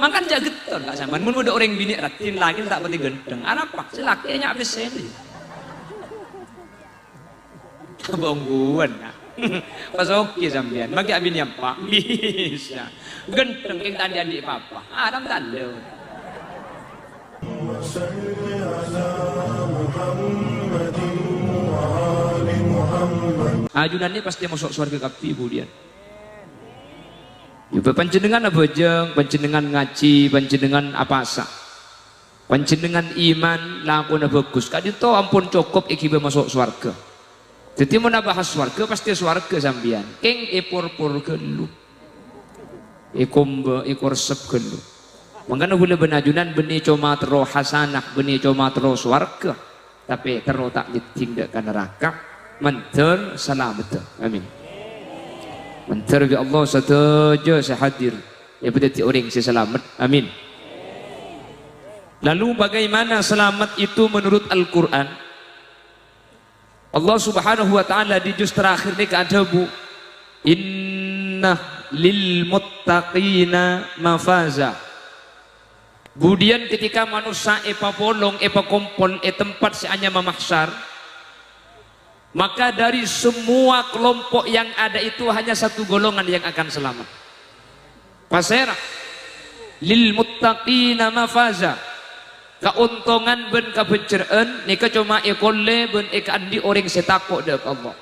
Makan jak geton kak sampean. Mun udah orang bini ratin laki tak pati gendeng. Apa? Si lakinya habis seni. Bongguan ya. Pas oke sampean. Bagi abin apa? Bisa. Gendeng king tadi adik papa. Adam tak ada. Ajunan ini pasti masuk surga kapi kemudian. Juga panjenengan abojeng, panjenengan ngaji, panjenengan apa asa, panjenengan iman lakon bagus. Kadito ampun cukup iki masuk surga. Jadi mau bahas surga pasti surga sambian. King ipur-pur gelu, ikumbe ikor sep gelu. Mangkana boleh benajunan beni cuma tero hasanah, beni cuma tero surga. Tapi tero tak ditindak ke neraka. Mentor selamat. Amin. Mentor bi Allah saja sehadir. Ya berarti orang selamat. Amin. Lalu bagaimana selamat itu menurut Al-Quran? Allah subhanahu wa ta'ala di juz terakhir ini keadabu inna lil muttaqina mafaza. Kemudian ketika manusia epa polong, epa kompol, tempat si hanya memahsyar, maka dari semua kelompok yang ada itu hanya satu golongan yang akan selamat. Pasera lil muttaqina mafaza. Keuntungan ben kebenceraan nika cuma ekolle ben andi orang setakok dek Allah.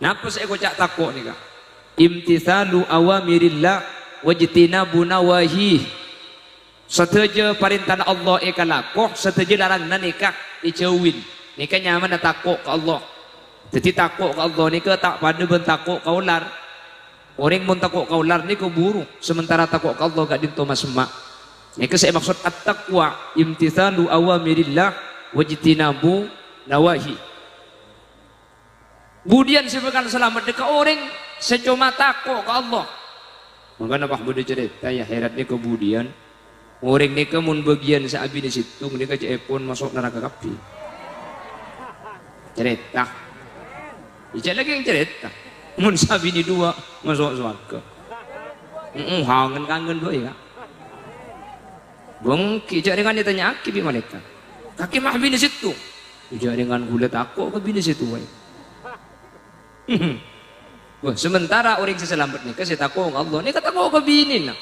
Napa saya kocak takok nika? Imtithalu awamirillah wajtinabu nawahi. Setuju perintah Allah eka lakoh, setuju larangan nika dijauhin. Nika nyaman takok ke Allah. Jadi takok ke Allah nika tak pada ben takok ke ular. Orang mun takok ke ular nika buru, sementara takok ke Allah gak dinto masma. Nika saya maksud at-taqwa imtithalu awamirillah wajtinabu nawahi. Kemudian sebagian selamat dekat orang secuma takok ke Allah. Maka apa boleh cerita ya herat nika kemudian orang nika mun bagian saabi di situ nika cepon masuk neraka kapi. Cerita. Ijak lagi yang cerita. Mun sabi ni dua masuk surga. Kangen boy ya. Bang, kijak dengan dia tanya aki bi malaikat. Kaki mah bini situ. Kijak dengan gula takut ke bini situ boy. Wah, sementara orang seselamat ni kasih takut Allah ni kata kau ke bini nak.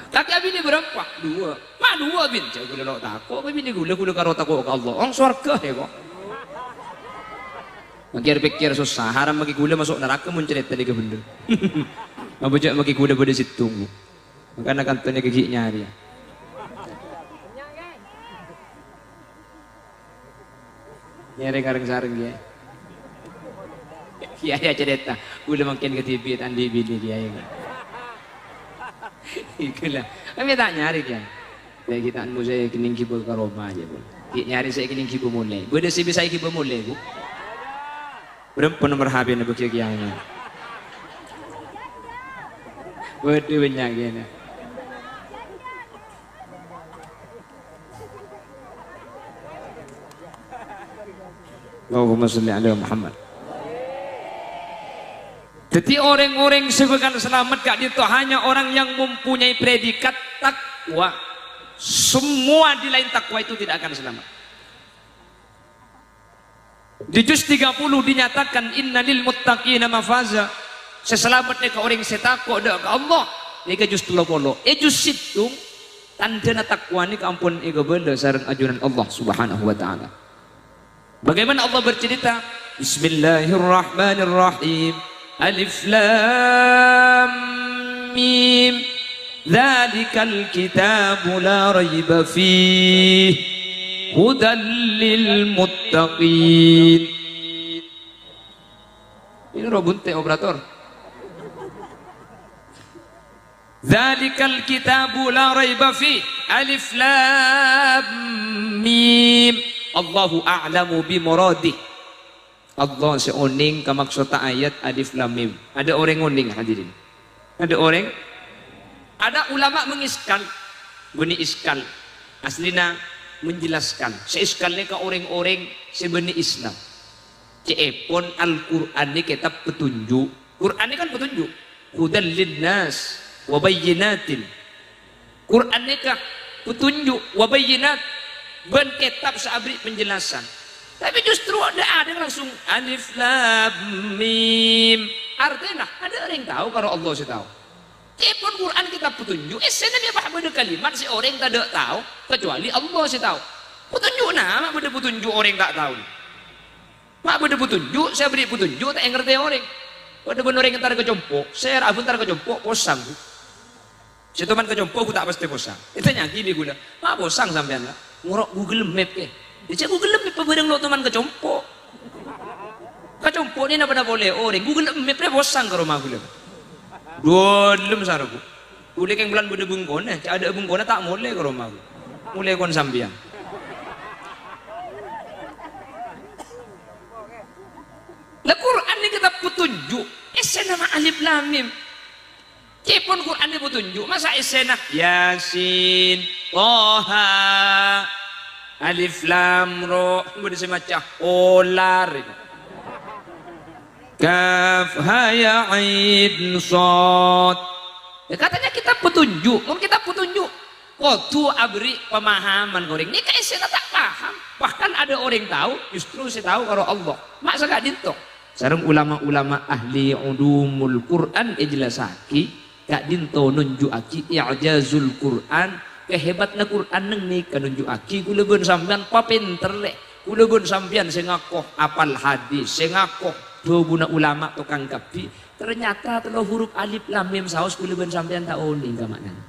Kaki bini berapa? Dua. Mak dua bin. Cak gula takut ke bini gula karo takut ke Allah. Orang surga ya kok. Pikir susah. Haram bagi gula masuk neraka mencerita di kebenda. Mabujak maki kuda pada situ. Makanya kantornya gigi nyari. Nyari kareng sareng dia. Kiai cerita, kuda makin ke TV andi bini dia. Ikulah. Kami tak nyari dia. Kayak kita anu saya kening kibo ke Roma aja pun. Nyari saya kening kibo mulai. Beda sih bisa kibo mulai bu. Berapa nomor HP nak bagi kiai? Waduh banyak gini. Allahumma sholli ala Muhammad. Jadi orang-orang sebagian selamat gak itu hanya orang yang mempunyai predikat takwa. Semua di lain takwa itu tidak akan selamat. Di juz 30 dinyatakan innalil muttaqina mafaza. Seselamat nika orang setakok dak ke Allah nika juz 30. Juz situ tandana takwa nika ampun ega benda sareng ajuran Allah Subhanahu wa taala. Bagaimana Allah bercerita? Bismillahirrahmanirrahim. Alif lam mim. Dzalikal kitabu la raiba fihi hudal lil muttaqin. Ini robunte operator. Dzalikal kitabu la raiba fi alif lam mim. Allahu a'lamu bi muradih. Allah seoning ka maksud ayat alif lam mim. Ada orang oning hadirin. Ada orang, ada ulama mengiskal, bunyi iskal. Aslina menjelaskan. Seiskalnya ke orang-orang sebeni Islam. Cepon Al-Qur'an ini kitab petunjuk. Qur'an ini kan petunjuk. hudal linnas wa bayyinatin. Quran nikah petunjuk wa bayyinat, ben kitab sabri penjelasan. Tapi justru ada langsung alif lam mim. Artinya ada orang yang tahu kalau Allah sih tahu. Ipun Quran kita petunjuk, sana dia paham ada kalimat si orang tak ada tahu kecuali Allah sih tahu. Petunjuk nama benda petunjuk orang tak tahu. Mak benda petunjuk, saya beri petunjuk tak yang ngerti orang. Pada benar orang yang tar kecompok, saya rabun tar kecompok posang. Si teman kecompok aku tak pasti posang. Itu nyaki dia gula. Mak posang sampean lah. Ngorok Google Map ke. Dia Google Map pembedang lo teman kecompok. Kecompok ni nak boleh orang. Google Map dia posang ke rumah gula. Dolem saraku. Boleh keng bulan benda bungkona, ada bungkona tak boleh ke rumah. Mulai kon sambiang. Lah Quran ni kita petunjuk. Nama alif lam mim. Cepon Quran ni petunjuk. Masa esena Yasin, Toha, alif lam ro, benda semacam olar. Kaf ha ya ain sad. Ya, katanya kita petunjuk, mungkin kita petunjuk. Waktu abri pemahaman goreng. Ini kayak saya tak paham. Bahkan ada orang tahu, justru saya tahu kalau Allah. Masa gak dintok. Sareng ulama-ulama ahli ulumul Quran ijlasaki gak dinto nunjuaki i'jazul Quran, kehebatna Quran neng nih kanunjuaki kula beun sampean papinter le. Kula beun sampean sing ngakoh apal hadis, sing ngakoh do guna ulama tukang kapi, ternyata telo huruf alif lam mim saos kula beun sampean tak oning ka maknana.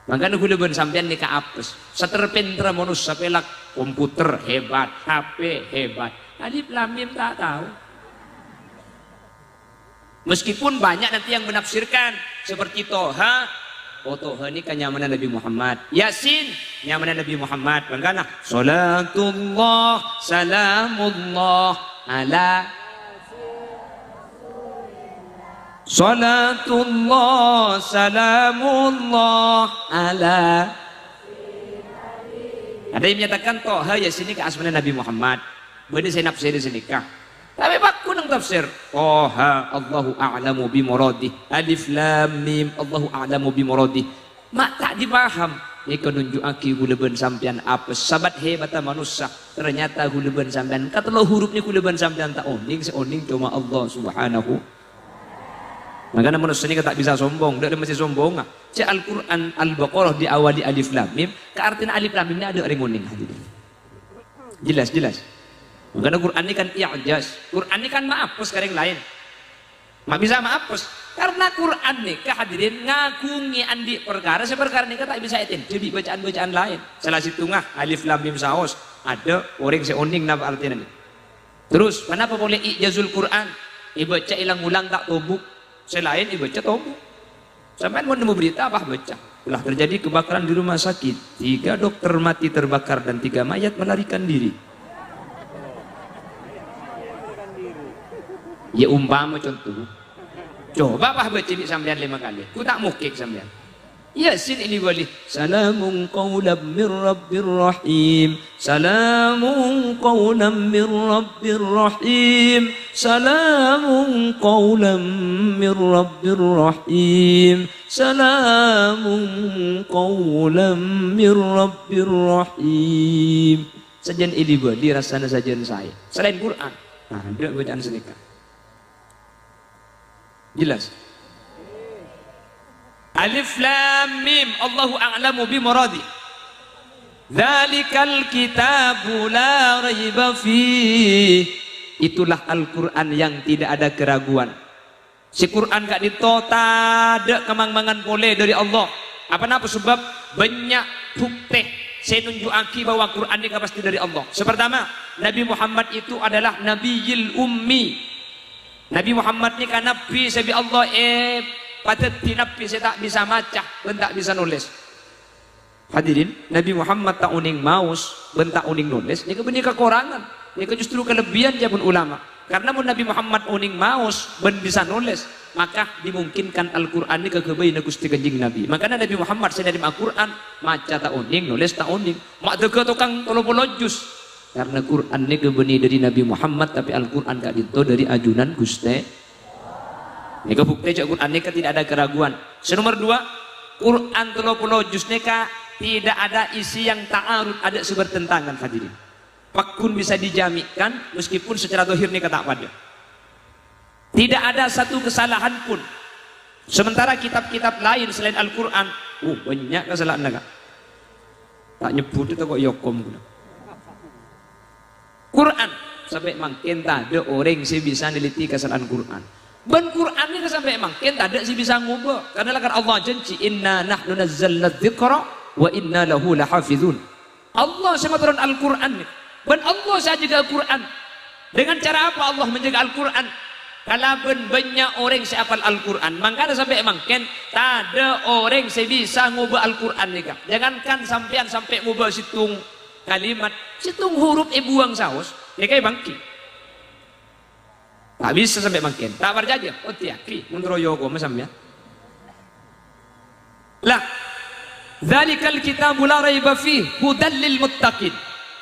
Makanya kula beun sampean nika apes. Saterpinter manusia pelak komputer hebat, HP hebat. Alif lam mim tak tahu. Meskipun banyak nanti yang menafsirkan seperti Toha, oh Toha ini kan nyamanan Nabi Muhammad. Yasin nyamanan Nabi Muhammad. Makanya salatullah salamullah ala salatullah salamullah ala. Ada yang menyatakan Toha Yasin ini ke asmana Nabi Muhammad. Benda saya nafsir di sini kah? Tapi pak kunang tafsir. Toha Allahu a'lamu bi muradih. Alif lam mim Allahu a'lamu bi muradih. Mak tak dipaham. Ini menunjuk aki hulaban sampian apa sabat hebata manusia. Ternyata hulaban sampian kata lo huruf ni hulaban sampian tak oning seoning cuma Allah Subhanahu. Makanya manusia ini tak bisa sombong. Dia masih sombong. Cek Al-Quran Al-Baqarah diawali alif lam mim. Keartian alif lam mim ini ada orang oning. Jelas. Karena Quran ini kan i'jaz. Quran ini kan maafus kareng lain. Mak bisa maafus. Karena Quran ini kehadirin ngagungi andi perkara seperkara ini tak bisa etin. Jadi bacaan-bacaan lain. Salah situngah alif lam mim saos. Ada orang seoning napa artinya ini. Terus kenapa boleh i'jazul Quran? Ibaca ilang-ulang tak tobuk. Selain ibaca tobuk. Sampai mau nemu berita apa baca. Telah terjadi kebakaran di rumah sakit. 3 dokter mati terbakar dan 3 mayat melarikan diri. Ya umpama contoh. Coba apa baca sampean 5 kali. Ku tak mukik sampean. Yasin ini boleh. Salamun qawlan min rabbir rahim. Salamun qawlan min rabbir rahim. Salamun qawlan min rabbir rahim. Salamun qawlan min rabbir rahim. Sajian ini boleh rasanya sajian saya. Selain Quran. Nah, ada bacaan sedekah. Jelas. Alif lam mim Allahu a'lamu bi muradi. Dzalikal kitabu la raiba fi. Itulah Al-Qur'an yang tidak ada keraguan. Si Quran gak ditota ada kemang-mangan boleh dari Allah. Apa sebab banyak bukti saya nunjuki bahwa Quran ini pasti dari Allah. Pertama, Nabi Muhammad itu adalah Nabiyil Ummi. Nabi Muhammad ini kan Nabi sebi Allah pada Nabi saya tak bisa baca dan tak bisa nulis. Hadirin, Nabi Muhammad tak uning maus dan tak uning nulis. Ini kebenar kekurangan. Ini justru kelebihan jabun ulama. Karena Nabi Muhammad uning maus dan bisa nulis, maka dimungkinkan Al-Quran ini kekebayan Gusti Kanjeng Nabi. Makanya Nabi Muhammad saya dari Al-Quran maca tak uning, nulis tak uning. Mak tega tukang 30 juz. Karena Quran ini kebenih dari Nabi Muhammad, tapi Al-Quran gak dito dari ajunan Gusti. Ini bukti cak Quran ini tidak ada keraguan. Nomor 2, Quran 30 juz neka tidak ada isi yang ta'arud, ada bertentangan hadirin. Pakun bisa dijamikan meskipun secara zahir neka tak pada. Tidak ada satu kesalahan pun. Sementara kitab-kitab lain selain Al-Quran, banyak kesalahan neka. Tak nyebut itu kok yokom. Quran sampai makin tak ada orang sih bisa neliti kesalahan Quran. Ben Quran ini sampai makin tak ada sih bisa ngubah. Karena kan Allah janji inna nahnu nazzalna dzikra wa inna lahu lahafizun. Allah sama turun Al-Quran. Ben Allah saja jaga Al-Quran. Dengan cara apa Allah menjaga Al-Quran? Kalau ben banyak orang siapal Al-Quran, makanya sampai makin tak ada orang sih bisa ngubah Al-Quran nih kan. Jangankan sampean sampai ngubah situng kalimat, situng huruf buang saus, ya kayak bangki. Tak bisa sampai makin. Tak percaya. Oh tiaki. Menurut Yoko macam ya. Lah, dzalikal kitabu la raiba fih hudal lil muttaqin.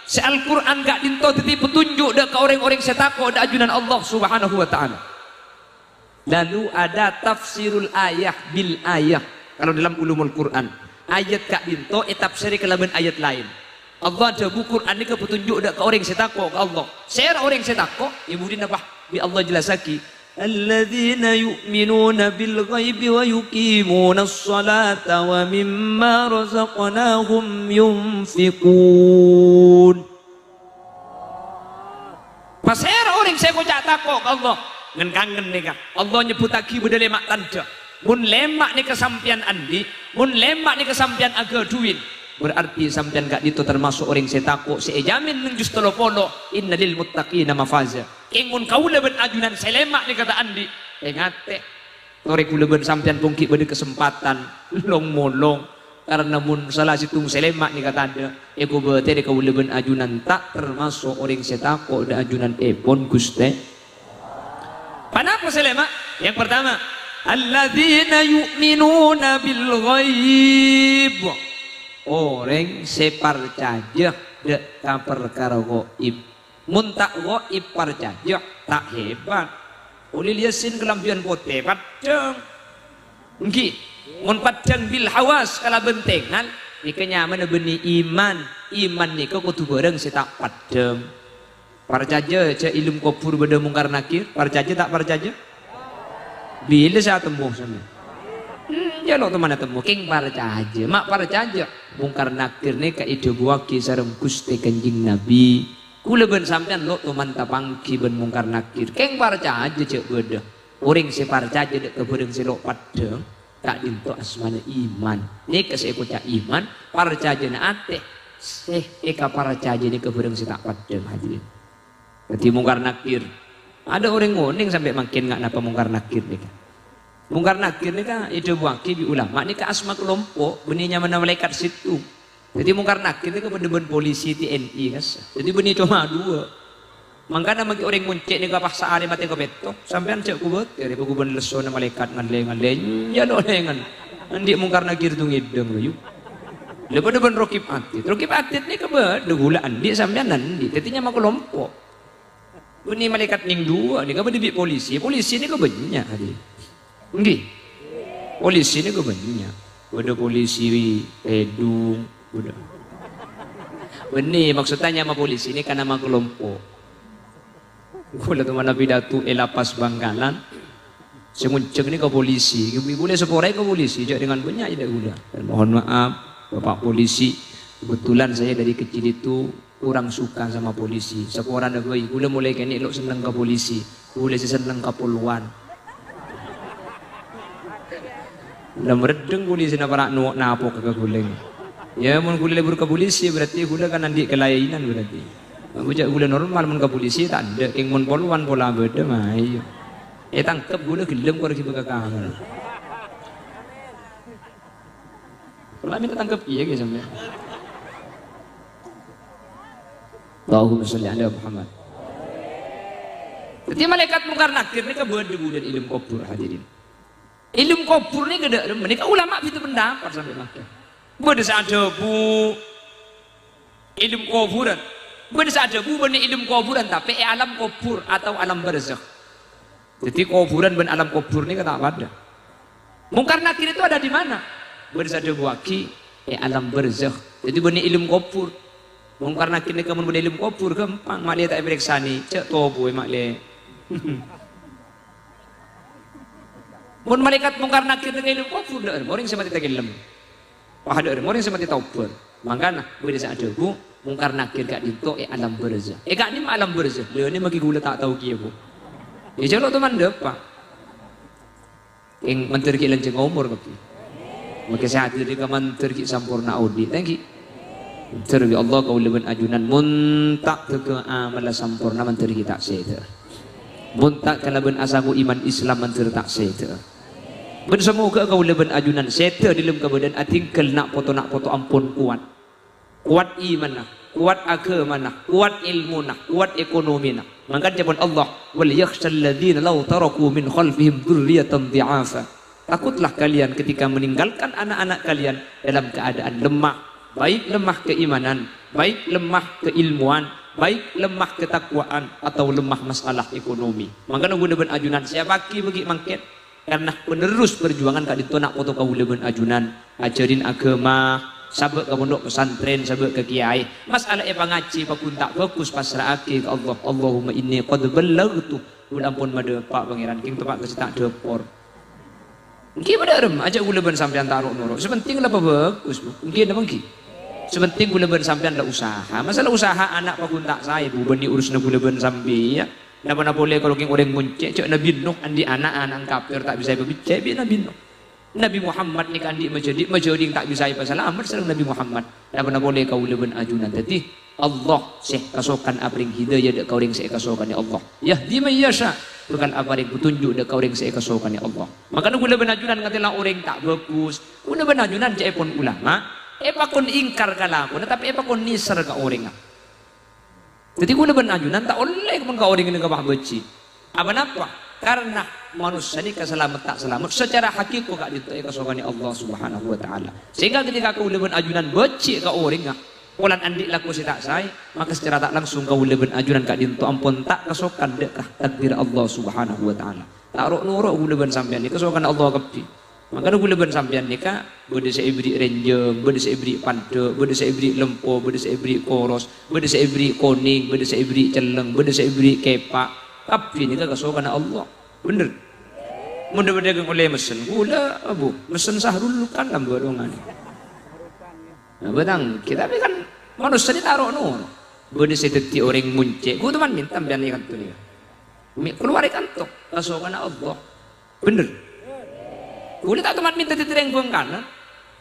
Al-Quran gak dinto tetapi petunjuk dak ke orang-orang setakwa dak ajunan Allah Subhanahu wa taala. Lalu ada tafsirul ayah bil ayah. Kalau dalam ulumul Quran, ayat gak dinto tafsir kelaban ayat lain. Allah ada buku Quran ini ke petunjuk dak ke orang setakwa ke Allah. Saya orang setakwa, ibu din apa? Bi Allah jelasaki alladzina yu'minuna bil ghaibi wa yuqimuna as-salata wa mimma razaqnahum yunfiqun. Pasera orang saya kocak takok Allah ngan kangen nih kak. Allah nyebut lagi beda lemak tanda. Mun lemak nih kesampian andi, mun lemak nih kesampian aga duit. Berarti sampean gak itu termasuk orang setako sejamin menjus telopolo inna lil muttaqina mafaza. Ingun kau leben ajunan selemak ni kata andi ngate torek leben sampean pungki bade kesempatan long molong karena mun salah situng selemak ni kata anda eko bete kau leben ajunan tak termasuk orang setako da ajunan pon guste. Kenapa selemak? Yang pertama alladzina yu'minuna bil ghaib. Orang separcaja dek ka perkara gaib. Mun tak gaib parcaja tak hebat. Ulil yasin kelampian pote padang. Nggih. Mun padang bil hawas kala bentengan ikenya mana beni iman. Iman niku kudu bareng setak padang. Parcaja ce ilmu kubur beda mungkar nakir. Parcaja tak parcaja? Bila saya temu sama. Ya lo teman temu king parcaja. Mak parcaja. Mungkar nakir ni ka ide buaki sareng Gusti Kanjeng Nabi. Kula ben sampean lo teman tapangki ben mungkar nakir. Keng parcaja cek beda. Orang si parcaja dek kebereng selok padang. Tak dinto asmana iman. Ni ke saya kocak iman. Parcaja na ate. Eka parcaja ni kebereng si tak padang hadirin. Berarti mungkar nakir. Ada orang ngoning sampai makin nggak napa mungkar nakir ni kan. Mungkar nakir ni kan ide buaki bi ulama ni ka asma kelompok benihnya mana malaikat situ. Jadi mungkar nakir ni kan bener polisi TNI kas. Jadi benih cuma dua. Mangkana magi orang muncik ni ka paksa ari mate ka beto sampean cek kubet dari guben leso na malaikat ngale ya do lengan. Andi mungkar nakir tu ngideng yu. Lepas ben rokib atit. Rokib atit ni ka bede gula andi sampean andi. Tetinya mah kelompok. Benih malaikat ning dua ni ka bede polisi. Polisi ni ka banyak hadi. Nggih. Polisi ini ke banyak. Ada polisi edung, udah. Benih maksudnya sama polisi ini karena nama kelompok. Gula tu mana pidato lapas Bangkalan. Semunceng ini ke polisi. Boleh seporai ke polisi. Jangan dengan banyak tidak gula. Dan mohon maaf, Bapak polisi. Kebetulan saya dari kecil itu kurang suka sama polisi. Seporan ada gula mulai kini lo seneng ke polisi. Boleh seneng ke poluan. Udah meredeng polisi na para nuwak napo kagaguleng. Ya mun gula lebur ke polisi berarti gula kan andi kelayainan berarti. Bujak gula normal mun ke polisi tak ada. King mun poluan pola beda mah iya. Tangkep gula gelem kok reki ka kamar. Pola minta tangkep iya ge sampe. Allahumma sholli ala Muhammad. Jadi malaikat mungkar nakir ni ka beudeung bulan ilmu kubur hadirin. Ilmu kubur ni gede menika ulama itu pendapat sampai makin. Beda ada bu ilmu kuburan. Beda ada bu benih ilmu kuburan tapi alam kubur atau alam barzakh. Jadi kuburan ben alam kubur ini kata apa ada. Mungkar nakir itu ada di mana? Bersada waki alam barzakh. Jadi benih ilmu kubur. Mungkar nakir ini kamu benih ilmu kubur gampang. Mak lihat tak periksani, cek tobu mak lihat. Mun malaikat mungkar nakir dengan ilmu kubur dah. Orang semati tak ilmu. Wah ada orang semati taubat. Makanya beda saat bu mungkar nakir gak dito alam barzakh. Gak ni alam barzakh. Dia ni magi gula tak tahu kia bu. Ya jalo teman depa. Yang menteri ki lenceng umur kapi. Maka sehat diri ka menteri ki sampurna audi. Thank you. Menteri Allah kau leben ajunan muntak ke amal sampurna menteri ki tak seta. Muntak kalaben asaku iman Islam menteri tak seta. Ben semoga kau leben ajunan seta di dalam kebadan atingkel nak foto ampun kuat. Kuat iman nak, kuat agama nak, kuat ilmu nak, kuat ekonomi nak. Maka jawaban Allah, wal yakhshal ladzina law taraku min khalfihim dzurriyyatan dhi'afa. Takutlah kalian ketika meninggalkan anak-anak kalian dalam keadaan lemah, baik lemah keimanan, baik lemah keilmuan, baik lemah ketakwaan atau lemah masalah ekonomi. Maka guna ben ajunan siapa ki bagi mangket karena penerus perjuangan kak ditonak foto kau leben ajunan, ajarin agama, sabak ke pondok pesantren, sabak ke kiai. Masalah apa ngaji pakun tak fokus pasrah ke Allah. Allahumma inni qad ballaghtu. Ulah ampun made Pak Pangeran king tepak ke tak depor. Mungkin pada rem ajak gula ben sampean taruh nuruk. Sepenting lah apa bagus. Mungkin ada mungkin. Sepenting gula ben sampean lah usaha. Masalah usaha anak pakun tak saya bu beni urus na gula ben sampai ya. Napa boleh kalau king orang muncek cek Nabi Nuh andi anak-anak kafir tak bisa berbicara bi Nabi Nuh. Nabi Muhammad ni kan menjadi tak bisa pasal amat serang Nabi Muhammad. Napa boleh kau leben ajunan tadi Allah sih kasokan apring hidayah dek kau ring sih kasokan ya Allah. Yahdi man yasha bukan apring petunjuk dek kau ring sih kasokan ya Allah. Maka nu leben ajunan katilah orang tak bagus. Nu leben ajunan cek pun ulama pakon ingkar kalamu tapi pakon nisar ka orang. Jadi gue leben ajunan tak oleh kau orang ini kau beci. Apa napa? Karena manusia ini keselamat tak selamat secara hakiki kak itu kesokan Allah Subhanahu Wa Taala. Sehingga ketika kau leben ajunan beci ke orang, polan andik laku si tak say, maka secara tak langsung kau leben ajunan kak dinto ampun tak kesokan dekah takdir Allah Subhanahu Wa Taala. Taruh nuruk gue leben sampean ni kesokan Allah kepi. Maka gue leben sampean ni kak berde seibri renjeng, berde seibri pante, berde seibri lempo, berde seibri koros, berde seibri koning, berde seibri celeng, berde seibri kepak. Tapi ini kan kesokan Allah. Bener. Mudah berdagang oleh mesin gula abu mesin sahrul kan dalam dorongan. Nah, betang kita tapi kan manusia ini taruh nur. Bode seteti orang muncik. Gua teman minta biar kan tu dia. Keluar kantok kesokan Allah. Bener. Gula tak teman minta titireng buang kanan.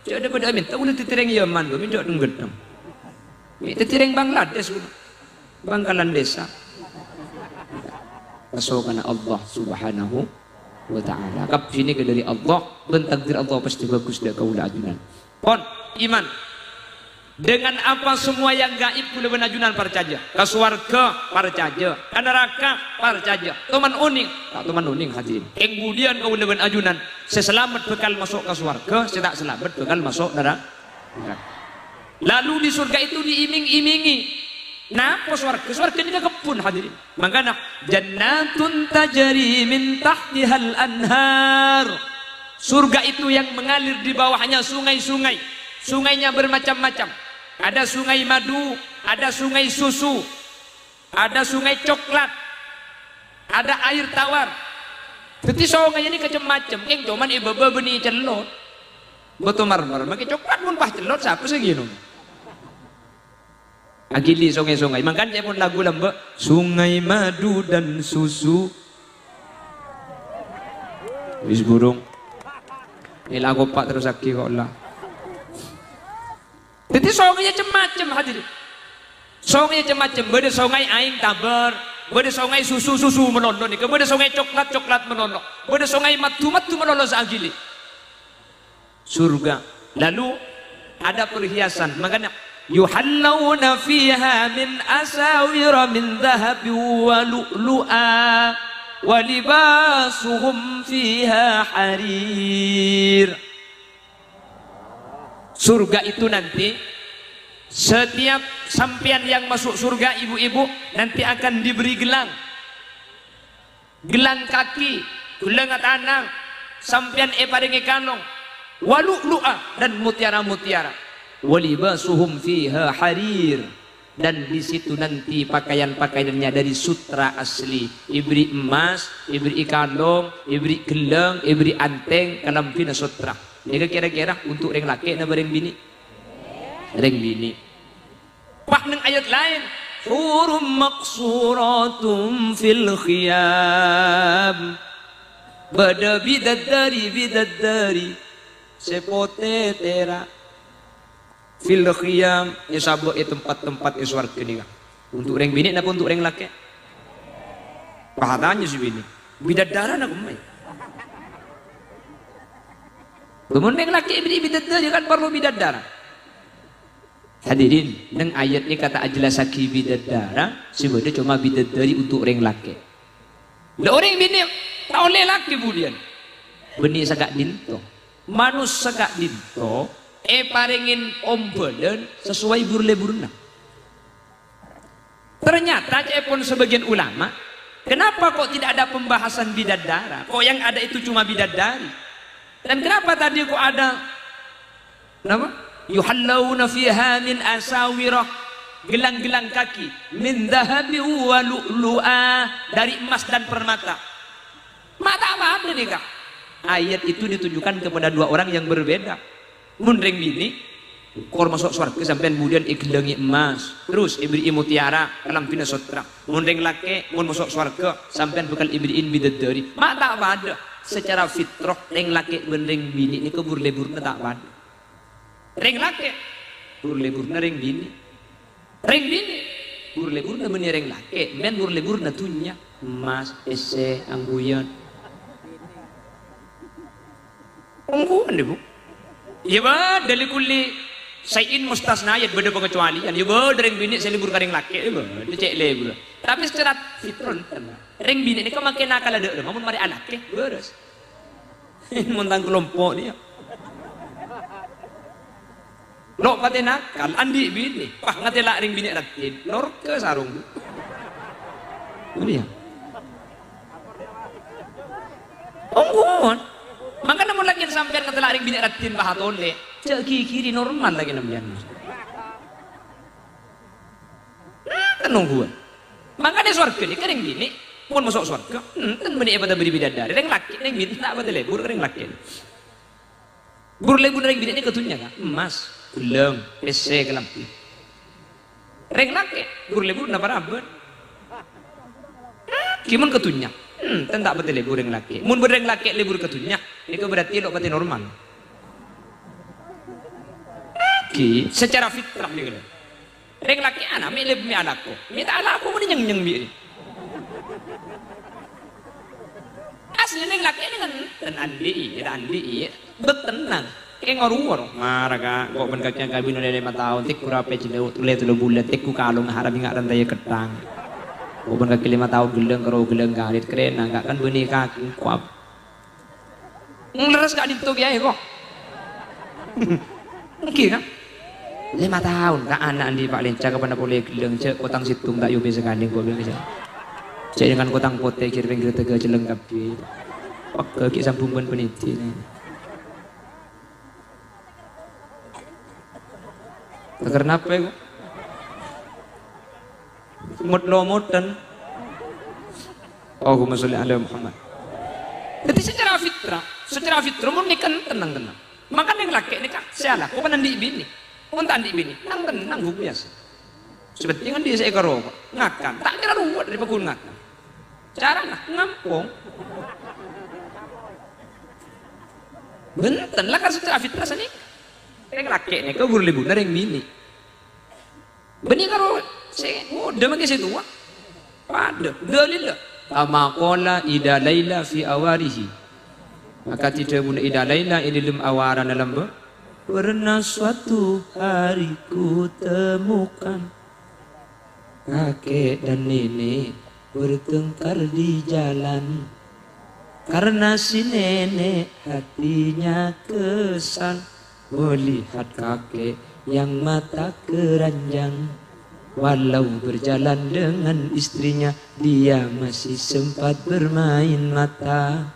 Jadi pada minta gula titireng Yaman. Gua minta denggedam. Minta titireng Bangladesh. Bangkalan desa. Kesokan Allah Subhanahu Wa Ta'ala. Kap sini ke dari Allah dan takdir Allah pasti bagus dah kau ajunan. Pon iman dengan apa semua yang gaib kula benajunan percaya. Ke surga percaya, ke neraka percaya. Teman uning, tak teman uning hadirin. Kemudian kau leben ajunan seselamat bekal masuk ke surga, setak selamat bekal masuk neraka. Lalu di surga itu diiming-imingi. Nah, surga ini kebun hadirin. Makanya jannatun tajri min tahtihal anhar. Surga itu yang mengalir di bawahnya sungai-sungai. Sungainya bermacam-macam. Ada sungai madu, ada sungai susu, ada sungai coklat, ada air tawar. Jadi sungai ini macam-macam. Yang cuman ibu benih celot. Betul marmar. Makai coklat pun pah celot siapa segini. Agili sungai-sungai. Makanya pun lagu lamba sungai madu dan susu. Wis burung. Ini lagu pak terus aki kok lah. Jadi sungainya macam-macam hadirin. Sungainya macam-macam. Beda sungai aing tabar, beda sungai susu-susu menolong ni, beda sungai coklat-coklat menolong, beda sungai matu-matu menolong seagili. Surga. Lalu ada perhiasan. Makanya yuhallawna fiha min asawira min dhahabin wa lu'lu'a wa libasuhum fiha harir. Surga itu nanti setiap sampian yang masuk surga ibu-ibu nanti akan diberi gelang. gelang kaki, gelang tanang, sampean paringi kanong, walu'lu'a dan mutiara-mutiara. Walibasuhum fiha harir, dan di situ nanti pakaian-pakaiannya dari sutra asli. Ibri emas, ibri kalung, ibri gelang, ibri anteng, kalampina sutra. Ini kira-kira untuk reng laki na bareng bini. Reng bini. Pak nang ayat lain, hurum maqsuratum fil khiyam, bada bidadari sepote tera fil khiyam, ya sabo tempat-tempat iswarga ni. Untuk reng bini napa untuk reng laki? Pahatanya si bini. Bidadara na kumay. Kemudian laki bidadari kan perlu bidadara. Hadirin, nang ayat ini kata ajlasaki bidadara, sebenarnya cuma bidadari untuk orang laki. Lah orang bini tak oleh laki budian. Beni sagak dinto, manus sagak dinto, paringin ombelan sesuai burle-burna. Ternyata pun sebagian ulama, kenapa kok tidak ada pembahasan bidadara? Kok yang ada itu cuma bidadari? Dan kenapa tadi kok ada nama? Yuhallawna fiha min asawirah, gelang-gelang kaki min dhahabi wa lu'lu'a, dari emas dan permata. Mata apa ada nih kak? Ayat itu ditujukan kepada dua orang yang berbeda. Mun reng bini kor masuk surga sampean kemudian gelangi emas, terus ibri mutiara kalam pina sutra. Mun reng laki mun masuk surga sampean bekal ibriin bidadari. Mata apa ada? Secara fitrah reng laki ben reng bini ini kebur leburna tak ada. Reng laki bur leburna reng bini. Reng bini bur leburna ben reng laki, men bur leburna tunya emas, ese, angguyan. Ongguan deh bu. Iya ba dari kulli sayin mustasnayat beda pengecualian. Iya ba reng bini saya libur ka reng laki, iya ba dicek lebur. Tapi secara fitrah reng bini ini kau makin nakal ada, namun mari anak ke beres. Montang kelompok dia. Lo pati nakal, andi bini, wah ngatela reng bini ratin, lor ke sarung. Ini ya. Ongguan. Maka namun lagi sampean ngatela reng bini ratin bahatole, cek kiri normal lagi namanya. Nungguan. Makanya surga ini kering gini, pun masuk surga, kan benih pada beri bidadari, reng laki, reng bini, tak pada lebur, reng laki. Bur lebur reng bini ini ketunya kan, emas, gelang, ese, kelampi. Reng laki, bur lebur napa raben? Kimun ketunya, kan tak pada lebur reng laki. Mun bereng laki lebur ketunya, itu berarti lo pati normal. Ki, secara fitrah dia. Reng laki anak, mi lebih mi anakku. Minta anakku mau nyeng bi. Asli reng laki ini kan andi, betenang. Kayak ngorong. Marah kak, kok benkaknya kabin udah 5 tahun, tik kurape cilau, tulen bulan, tik ku kalung harap ingat rantai ketang. Kok benkaki 5 tahun gelang karo gelang garit keren, nggak kan benih kaki kuap. Ngeres gak dituk ya kok. Oke kan? 5 tahun kak anak di Pak Lenca kepada boleh gelang cek kotang situng tak yobe sekali gua bilang aja. Cek dengan kotang pote kira kira tega jeleng kapi. Pak kaki sambungan peniti nih. Karena apa ya? Mut-mutan. Allahumma sholli ala Muhammad. Jadi secara fitrah mau nikah tenang. Makan yang laki nikah salah. Kau kan andi bini. Kau tak andi bini. Tenang hukum biasa. Sebetulnya kan dia seekor rokok ngakan. Tak kira ruwet dari pekun ngakan. Cara ngampung. Benten lah kan secara fitrah sini. Yang laki nih kau boleh bunuh yang bini. Benih karo saya udah makin situ wah. Pada dalil lah. Amakola ida laila fi awarihi. Maka tidak bunda ida laila ini dalam awaran dalam pernah suatu hari ku temukan kakek dan nenek bertengkar di jalan karena si nenek hatinya kesal melihat kakek yang mata keranjang Walau berjalan dengan istrinya, dia masih sempat bermain mata.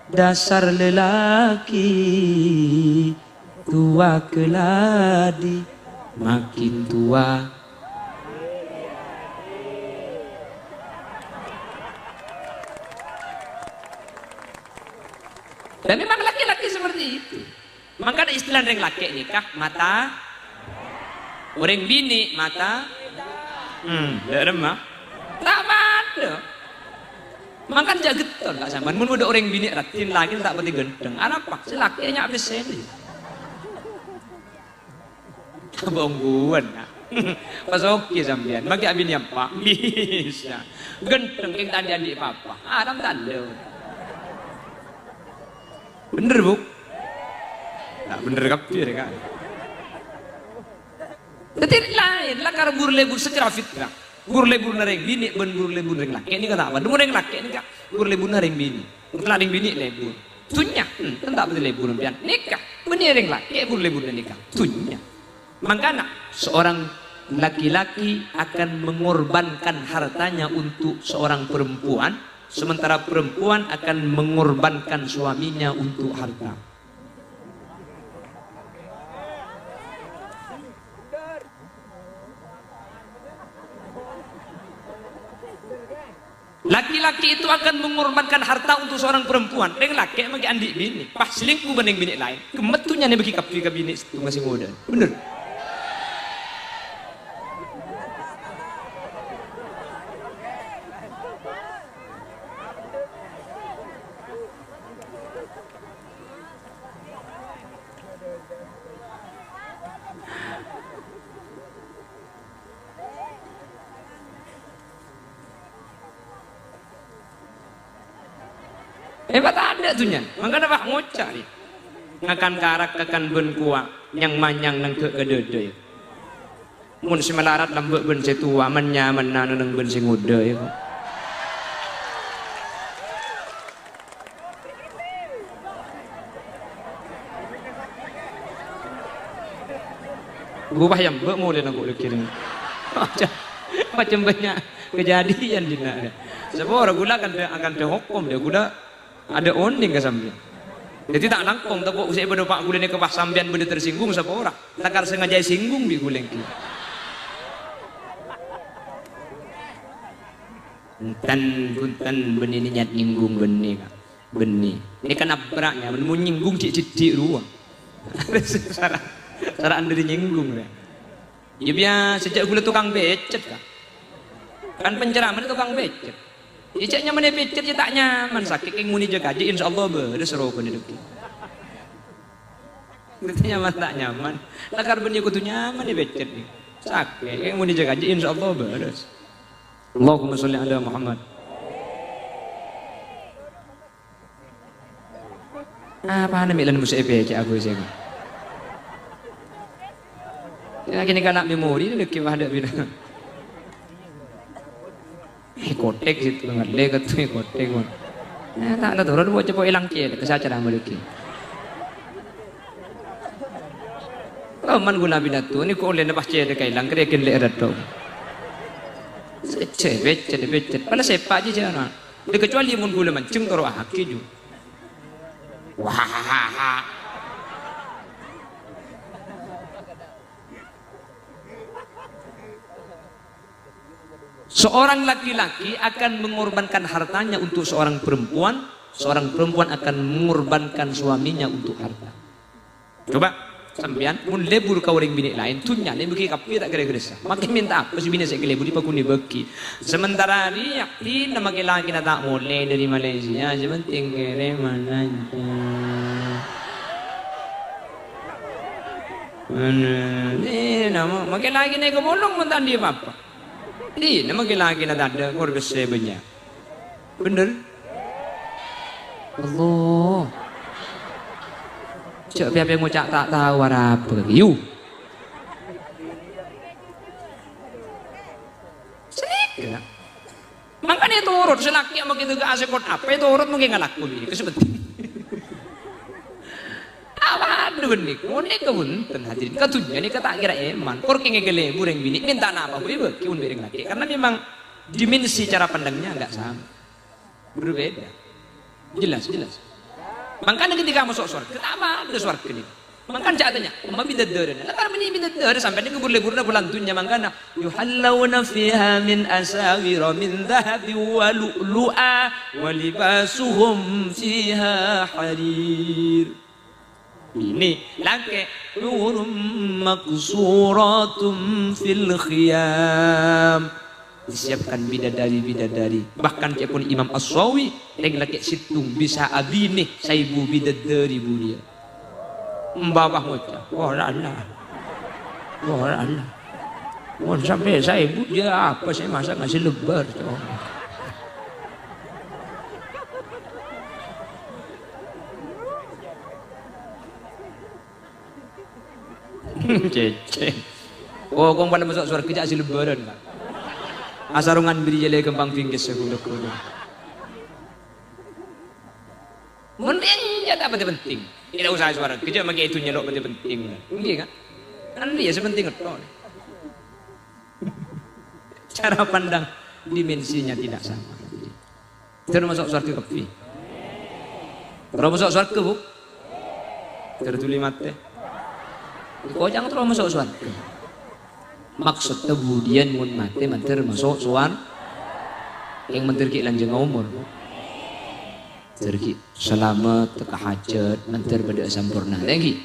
Dasar lelaki tua keladi, makin tua. Dan memang laki-laki seperti itu. Maka ada istilah orang laki nikah mata, orang bini mata. Tidak remah, tak ada. Makan jageton tak sama. Mun udah orang bini ratin lagi tak pati gendeng. Apa? Selakinya habis sini. Bongguan. Pas oke sampean. Bagi abin yang pak bisa. Gendeng yang tadi adik papa. Adam tanda. Bener bu? Tak bener kapir kan? Tetapi lain lah karena burlebur secara fitrah. Burlebur nareng bini, ben burlebur nareng laki. Ini kata apa? Demu nareng laki ini kak. Burlebur nareng bini. Untuk nareng bini lebur. Tunya, tak betul lebur nampian. Nikah, benih nareng laki. Burlebur dan nikah. Tunya. Makanya seorang laki-laki akan mengorbankan hartanya untuk seorang perempuan, sementara perempuan akan mengorbankan suaminya untuk harta. Laki-laki itu akan mengorbankan harta untuk seorang perempuan. Dengan laki bagi andi bini, pas selingkuh banding bini lain. Kemetunya nih bagi kapi bini itu masih muda. Bener. Hebat ada tuh nya, makanya pak ngocak nih, ngakan karak akan ben kuat, yang manyang nang ke kedede. Mun si melarat lambek ben setua, menyaman nang ben si muda ya. Gua yang mbak mau dan aku kirim, macam banyak kejadian di sana. Sebab orang gula akan terhukum dia gula. Ada oning ke sampean. Jadi tak langkong tak usai pada pak guleng ke pas sampean benda tersinggung siapa orang. Takar sengaja singgung di guleng ki. Punten benih ni nyat nyinggung benih kak. Benih. Ini kan abraknya mau nyinggung cik ruang. Cara anda nyinggung ya. Ya biar sejak gula tukang becet kak. Kan pencerahan tukang becet. Ijeknya mana becet ya tak nyaman sakit yang muni jaga aja insyaallah beres rokok hidup. Kita nyaman tak nyaman. Lakar benih kutu nyaman ya becet nih. Sakit yang muni jaga aja insyaallah beres. Allahumma sholli ala Muhammad. Apa anda milan musuh becet aku sih. Ya kini kan nak memori ni lekih ada bina. Kotek situ ngerle ketu kotek pun. Tak ada turun buat cepat hilang cie, kesacaran mereka. Kalau man guna binatu ni kau lena pas cie dekai hilang kerekin le erat tu. Becet. Pada sepak je jangan. Dia kecuali mun gula mancung karo haki ju. Wah. Seorang laki-laki akan mengorbankan hartanya untuk seorang perempuan akan mengorbankan suaminya untuk harta. Coba sampean mun lebur ka orang bini lain tunya ni bagi kapi tak kira-kira. Makin minta apa si bini saya lebur di pakuni beki. Sementara dia tin nama laki na tak boleh dari Malaysia, sebenting kere mana. Ni nama makin lagi ni kebolong mentan dia apa? Ini nama lagi na ada korban sebanyak. Bener? Allah. Cak biar ngucap tak tahu apa. Yu. Sedikit. Makanya turut selaki sama kita gak asekot apa itu turut mungkin nggak laku ini. Itu seperti. ada benih unik kebunten hadirin katunya nih kata kira eman korking ngegele bureng bini minta apa gue kiun bereng lagi karena memang dimensi cara pandangnya enggak sama berbeda jelas makanya ketika masuk surga kenapa ada surga ini makanya catanya umma bidadara latar meni bidadara sampai ini kubur-leburna bulantunya makanya yuhallawna fiha min asawira min dhahabi wa lu'lu'a wa libasuhum fiha harir ini laki nurum maksuratun fil khiyam disiapkan bidadari bahkan pun Imam As-Sawi yang laki situng bisa abini saibu bidadari budia mbawah moca Allah mau sampai saibu dia apa saya masa ngasih lebar cece oh kong pada masuk surga kita hasil lebaran kan asarungan beri jale kembang pinggis sekuluk-kuluk mending ya tak penting tidak usah suara kerja maka itu nyelok penting enggak kan kan dia sepenting itu cara pandang dimensinya tidak sama terus masuk surga kopi terus masuk surga bu tertulis mate kau jangan terlalu masuk surga maksud kemudian mun mati manter masuk surga yang menterki lanjeng umur terki selamat teka hajat manter pada sempurna lagi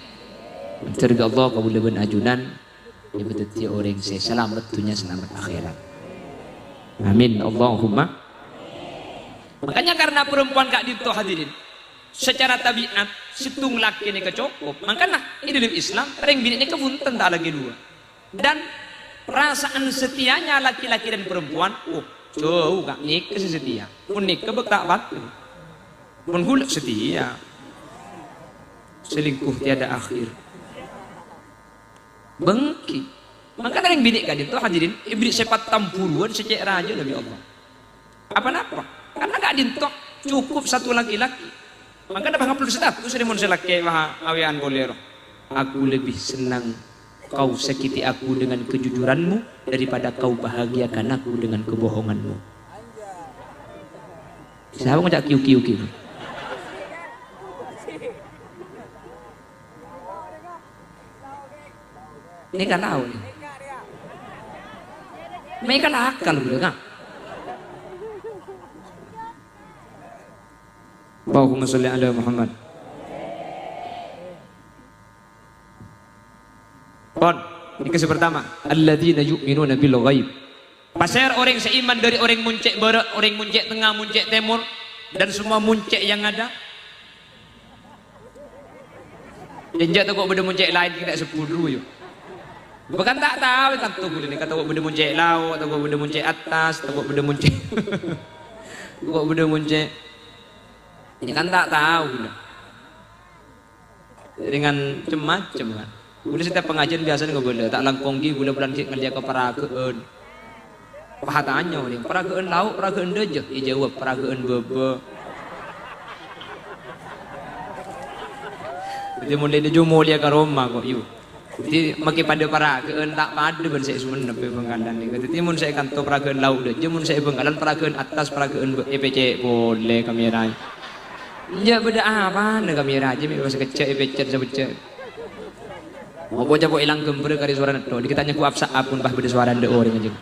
manter ke Allah kabul ben ajunan dibeteti orang saya selamat dunia selamat akhirat amin Allahumma makanya karena perempuan kak dito hadirin secara tabiat situng laki ini kecukup makanya ini dalam Islam ring bini ini kebunten tak lagi dua dan perasaan setianya laki-laki dan perempuan jauh kak nikah setia pun nikah bekak batu pun gulak setia selingkuh tiada akhir bengki makanya ring bini kak itu hadirin iblis sepat tampuruan secek raja Nabi Allah apa-apa karena kak dintok cukup satu laki-laki maka ada bangga perlu status dari manusia laki awian bolero aku lebih senang kau sakiti aku dengan kejujuranmu daripada kau bahagiakan aku dengan kebohonganmu siapa ngajak kiu ini kan tahu nih mereka akal udah kan Allahumma sholli ala Muhammad. Pon, ini kisah pertama. Alladzina yu'minuna bil ghaib. Pasir orang seiman dari orang muncek barat, orang muncek tengah, muncek timur dan semua muncek yang ada. Jenjak tu kok benda muncek lain kita sepuluh yuk. Bukan tak tahu kan tu boleh ni kata kok benda muncek laut atau kok benda muncek atas atau kok benda muncek. Kok benda muncek ini kan tak tahu dengan macam-macam kan udah setiap pengajian biasanya nggak boleh tak langkonggi bulan-bulan kerja ke peragaan pahatannya nih peragaan lauk peragaan deje dia jawab peragaan bebe jadi mulai dia jumo dia ke Roma kok yuk jadi makin pada peragaan tak pada ben saya semua nabi bengkalan ni jadi mun saya kantor peragaan lauk deje mun saya bengkalan peragaan atas peragaan EPC boleh kamera ya beda apa nih kamera aja masih kecil pecet sebecet mau bocah kok hilang gembur kari suara neto dikitanya ku apsa apun bah beda suara ndek orang aja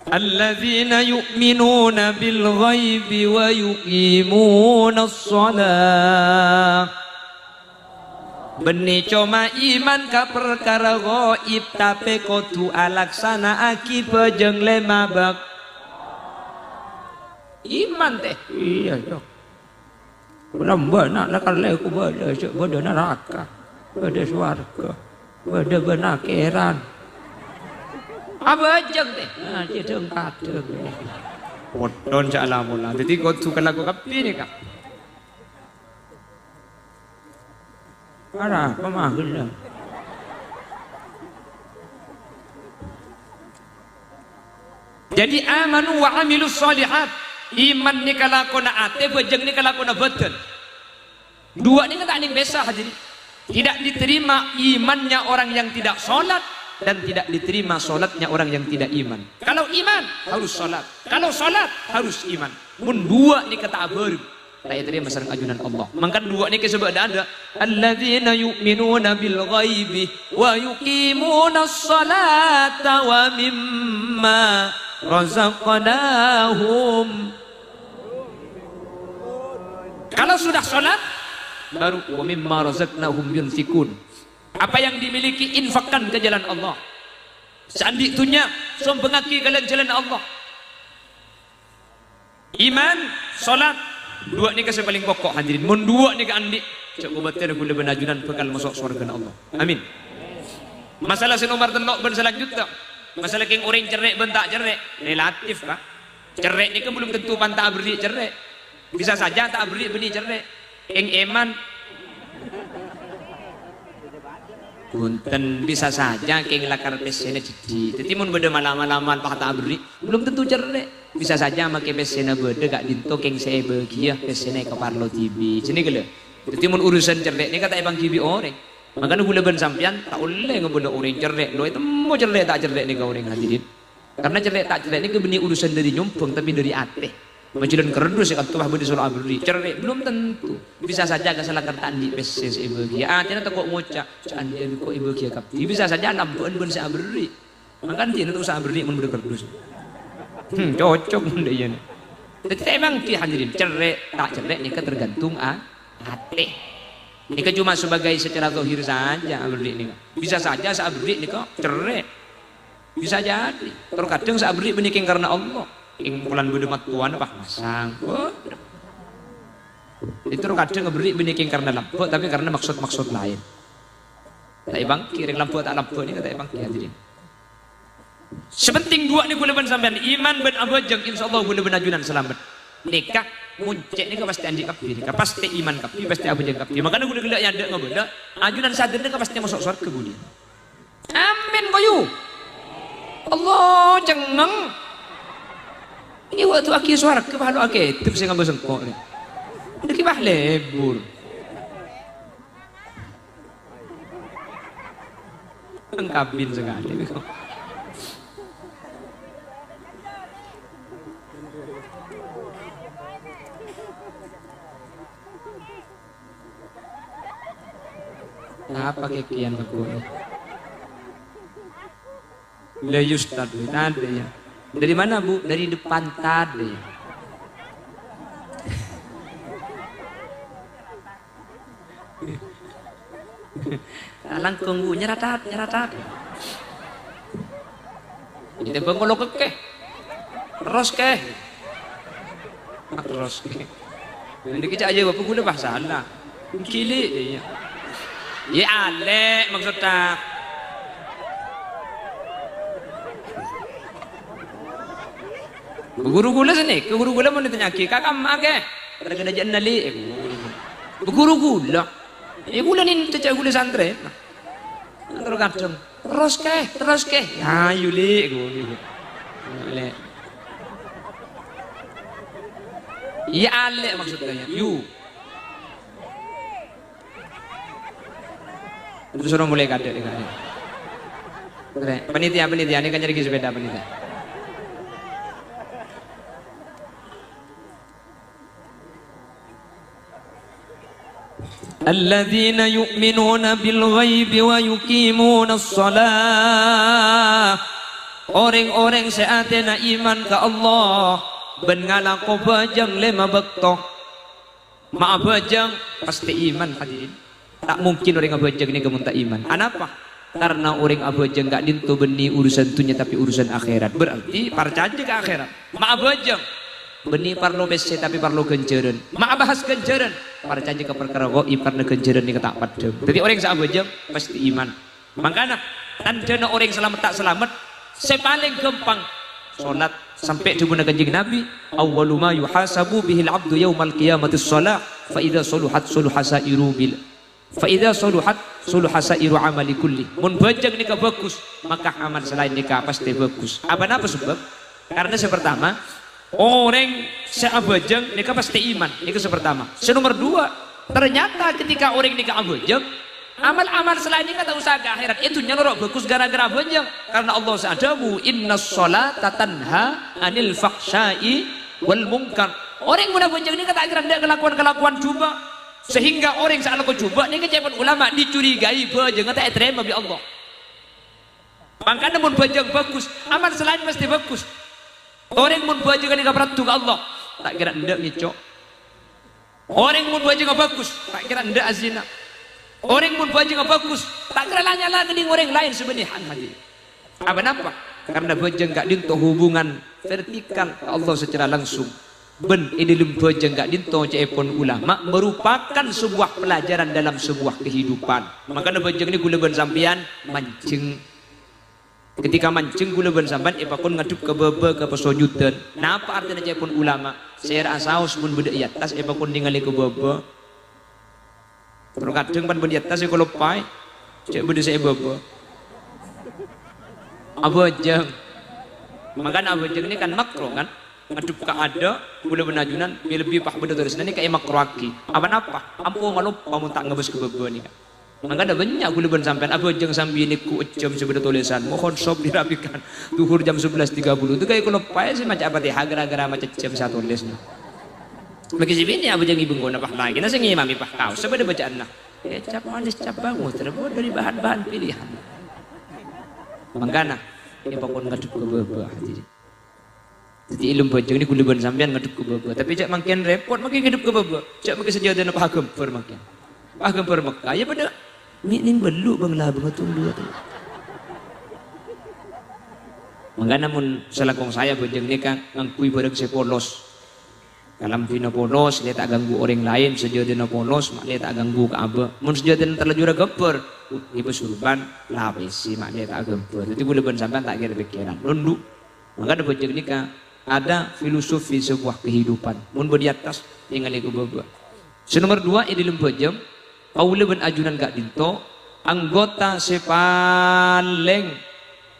alladzina yu'minuna bil ghaibi wa yuqimuna as-shalah benih cuma iman ka perkara gaib tapi kudu alaksana aki pejeng lemabak iman teh iya dok belum benar lah kalau aku beda neraka beda swarga beda benakeran apa jeng teh nah jedeng kadeng podon salamullah jadi kudu kan lagu kapi nih kak Arah, pemahul lah. Jadi amanu wa amilus sholihat, iman ni kalakona ate, bejeng ni kalakona badan. Dua ni tak ning besa hadirin. Tidak diterima imannya orang yang tidak sholat, dan tidak diterima sholatnya orang yang tidak iman. Kalau iman harus sholat, kalau sholat harus iman. Mun dua ni kata baru tak terima sareng ajunan Allah. Mangkan dua ni kesebab ada alladzina yu'minuna bil ghaibi wa yuqimuna sholata wa mimma razaqnahum. Kalau sudah sholat baru wa mimma razaqnahum yunfikun. Apa yang dimiliki infakkan ke jalan Allah. Seandainya sombengaki ke jalan Allah. Iman, salat, dua ni kasih paling pokok hadirin. Mun dua ni ke andi, cak ubatnya gula benajunan bekal masuk surga Allah. Amin. Masalah senomor telok ben selanjutnya. Masalah keng orang cerai ben tak cerai, relatif kah? Cerai ni kan belum tentu pantas beri cerai. Bisa saja tak beri beni cerai. Keng eman punten bisa saja keng lakar pesena jadi. Jadi mun beda malam-malaman pak tak beri, belum tentu cerai. Bisa saja make pesena beda gak dinto keng saya bahagia pesena ke parlo TV. Sini gele. Jadi mun urusan cerai ni kata ebang TV orang. Makanya gula ben sampian tak boleh ngebela orang cerai. Lo itu mau cerai tak cerai ni kau orang hadirin. Karena cerai tak cerai ni ke benih urusan dari nyumpung tapi dari ate. Majulan kerdus ya tuah budi soal abri cerai belum tentu. Bisa saja kesalahan kertaan di PSS ibu kia. Jangan tak kok ngocak. Jangan dia kok ibu kia kapti. Bisa saja nampuan ben saya abri. Makan dia itu usaha abri mun budi kerdus. Cocok bunda ya nih. Jadi emang dia hadirin cerai tak cerai ni tergantung ate. Ini kan cuma sebagai secara zahir saja abri ni. Bisa saja sabri ni kok cerai. Bisa jadi. Terkadang sabri beniking karena Allah. Ing bulan budemat tuan apa masang. Itu kadang ngeberi beniking karena lampu tapi karena maksud-maksud lain. Tak bang kiring lampu tak lampu ni kata bang hadirin. Sepenting dua ni boleh ben sampean iman ben abajang insyaallah boleh ben ajunan selamat. Nikah muncek ni pasti andi kapi nikah pasti iman kapi pasti abajang kapi. Makanya gula gula yang ada ngabeda ajunan sadar ni pasti masuk surga budi. Amin koyu. Allah cengeng. Ini waktu akhir suara ke bahalu akhir itu saya ngambil sengkok ni. Ini kibah lebur. Engkabin sekali. Apa kekian aku ni? Layus tadi ada ya. Dari mana bu? Dari depan tadi. Langkung bu nyeratat. Ini bengkolo keke. Ros ke. Ini kita aja bapak gula bahasa Allah. Kili ya. Ya ale maksudnya. Guru gula sini, ke guru gula mau ditanya kakak mak ke, ada kena jangan nali, guru gula, gula ni cecak gula santri, terus kacang, terus ke, ya yuli, le, ya ale maksudnya, yu, terus orang mulai kade, panitia ini kan jadi sepeda panitia. الذين يؤمنون بالغيب ويقيمون الصلاة. Orang-orang seatena iman ke Allah ben ngalako bajang lema bekto. Ma bajang pasti iman hadirin. Tak mungkin orang abajang ni kemun tak iman. Kenapa? Karena orang abajang gak dintu beni urusan dunia tapi urusan akhirat. Berarti percaya ke akhirat. Ma bajang beni parlo bese tapi parlo genjeren. Ma bahas genjeren. Percaya ke perkara gaib karena genjeren ni tak padem. Jadi orang sak abajang pasti iman. Makanya tandana orang selamat tak selamat sepaling gampang salat sampai dibuna kanjeng Nabi awwalu ma yuhasabu bihil abdu yaumal qiyamati shalah fa idza saluhat saluha sairu bil fa idza saluhat saluha sairu amali kulli. Mun bajang nikah bagus maka amal selain nikah pasti bagus. Apa sebab Karena sepertama orang seabajeng nikah pasti iman, itu sepertama. Senomor dua, ternyata ketika orang nikah abajeng, amal-amal selain ini kata usaha ke akhirat itu nyelorok bagus gara-gara abajeng. Karena Allah sa'adamu inna sholata tanha anil fakhsyai wal munkar. Orang yang abajeng ini kata akhirat tidak kelakuan-kelakuan coba, sehingga orang saat lakukan coba ini kecepat ulama dicurigai bajeng kata terima bi Allah. Makanya mun bajeng bagus, amal selain pasti bagus. Orang mun bajeng ini kapratu ke Allah, tak kira ndak ngicok. Orang mun bajeng bagus, tak kira ndak azina. Orang mun bajeng bagus, tak kira lanyala dengan orang lain sebenarnya hati. Apa nampak? Karena bajeng gak dinto hubungan vertikal ke Allah secara langsung. Ben ini bajeng gak dinto cepon ulama merupakan sebuah pelajaran dalam sebuah kehidupan. Makanya bajeng ini gula ben sampian mancing. Ketika mancing gula ben sampan ipakun ngadup ke bebe ke pesojudan. Nah apa artinya cepon ulama? Saya asaus pun beda iatas ipakun ningali ke bebe. Terus kadang pan beda iatas kalau pai cek beda saya bebe. Abajeng. Makanya abajeng ini kan makro kan? Ngadup ke ada gula ben ajunan lebih pah beda tulis. Ini kayak makro aki. Apa? Ampuh malu kamu tak ngebes ke bebe nih kan? Maka ada banyak gula ben sampean abajeng sambil ini ku jam sebelah tulisan mohon sob dirapikan tuhur jam 11.30 itu kayak kalau payah sih macam apa teh gara-gara macam jam satu tulis bagi si bini abajeng ibu ngono apa lagi nasi ngimami pah kau sebeda bacaan nah cap manis cap bangun terbuat dari bahan-bahan pilihan mangkana ya pokok ngaduk ke bawah jadi ilmu bajeng ini gula ben sampean ngaduk ke bawah tapi cak makin repot makin ngaduk ke bawah cak makin sejadah apa gempur makin gempur Mekah ya pada ning belu banglah bengatung dua tu. Mangga namun selakong saya bajeng ni kan ngangkui bareng saya polos. Kalam pina polos dia tak ganggu orang lain sejauh polos mak dia tak ganggu ke aba. Mun sejauh terlanjur gemper ibu surban lapis si mak dia tak gemper. Jadi boleh ben sampean tak kira pikiran. Lundu. Mangga ada bajeng ni kan ada filosofi sebuah kehidupan. Mun di atas tinggal iku baba. Nomor dua ini dalam bajeng Paula ben ajunan gak dinto anggota sepaling